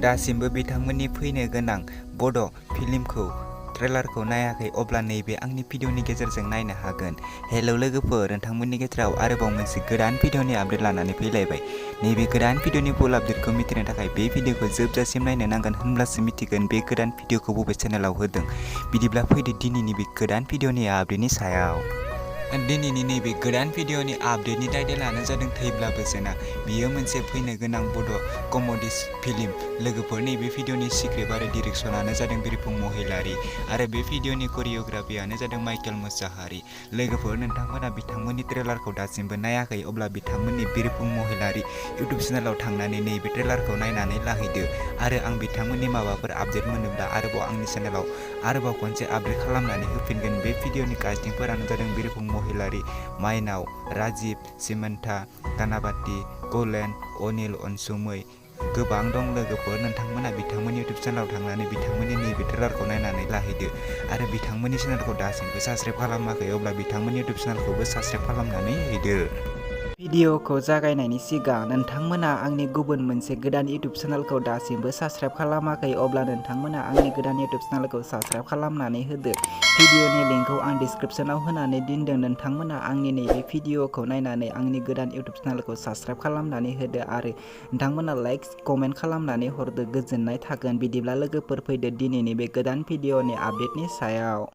दासिमबो बिथांमोननि फैनो गोनां बड' फिल्मखौ ट्रेलारखौ नायाखै अब्ला नैबे आंनि भिडिअनि गेजेरजों नायनो हागोन। हेलौ लोगोफोर, नोंथांमोननि गेजेराव आरोबाव मोनसे गोदान भिडिअनि आपडेट लानानै फैलायबाय। नैबे गोदान भिडिअनि फुल आपडेटखौ मिथिनो थाखाय बे भिडिअखौ जोबजासिम नायनो नांगोन, होनब्लासो मिथिगोन बे गोदान भिडिअखौ बबे चेनेलाव होदों। बिदिब्ला फैदो दिनैनि बे गोदान भिडिअनि आपडेटनि सायाव। दिनैनि नैबे गोदान भिडिअनि आपडेटनि टाइटेलानो जादों थैब्लाबो जेना। बियो मोनसे फैनो गोनां बड' कमेडि फिल्म। लोगोफोर, नैबे भिडिअनि स्क्रिप्ट आरो डिरेक्सनानो जादों बिरफुं महिलारी आरो बे भिडिअनि करिय'ग्राफियानो जादों माइकेल मोसाहारी। लोगोफोर, नोंथांमोना बिथांमोननि ट्रेलारखौ दासिमबो नायाखै अब्ला बिथांमोननि बिरफुं महिलारी इउटुब चेनेलाव थांनानै नैबे ट्रेलारखौ नायनानै लाहैदो आरो आं बिथांमोननि माबाफोर आपडेट मोनोब्ला आरोबाव आंनि चेनेलाव आरोबाव खनसे आपडेट खालामनानै होफिनगोन। बे भिडिअनि कास्टिंफोरानो जादों बिरफुं महिलारी, माइनाव, राजिब, सिमोनथा, कानाबाति, कौलेन, अनिल, अनसुमै गोबां दं। लोगोफोर, नोंथांमोना बिथांमोननि इउटुब चेनेलाव थांनानै बिथांमोननि नैबे ट्रेलारखौ नायनानै लाहैदो आरो बिथांमोननि चेनेलखौ दासिमबो साबस्क्राइब खालामाखै अब्ला बिथांमोननि इउटुब चेनेलखौबो साबस्क्राइब खालामनानै हैदो। भिडिअखौ जागायनायनि सिगां नोंथांमोना आंनि गुबुन मोनसे गोदान इउटुब चेनेलखौ दासिमबो साबस्क्राइब खालामाखै अब्ला नोंथांमोना आंनि गोदान इउटुब चेनेलखौ साबस्क्राइब खालामनानै होदो। भिडिअनि लिंकखौ आं डिसक्रिपसनाव होनानै दोनदों। नोंथांमोना आंनि नैबे भिडिअखौ नायनानै आंनि गोदान इउटुब चेनेलखौ साबस्क्राइब खालामनानै होदो आरो नोंथांमोना लाइक कमेन्ट खालामनानै हरदो, गोजोननाय थागोन। बिदिब्ला लोगोफोर, फैदो दिनैनि बे गोदान भिडिअनि आपडेटनि सायाव।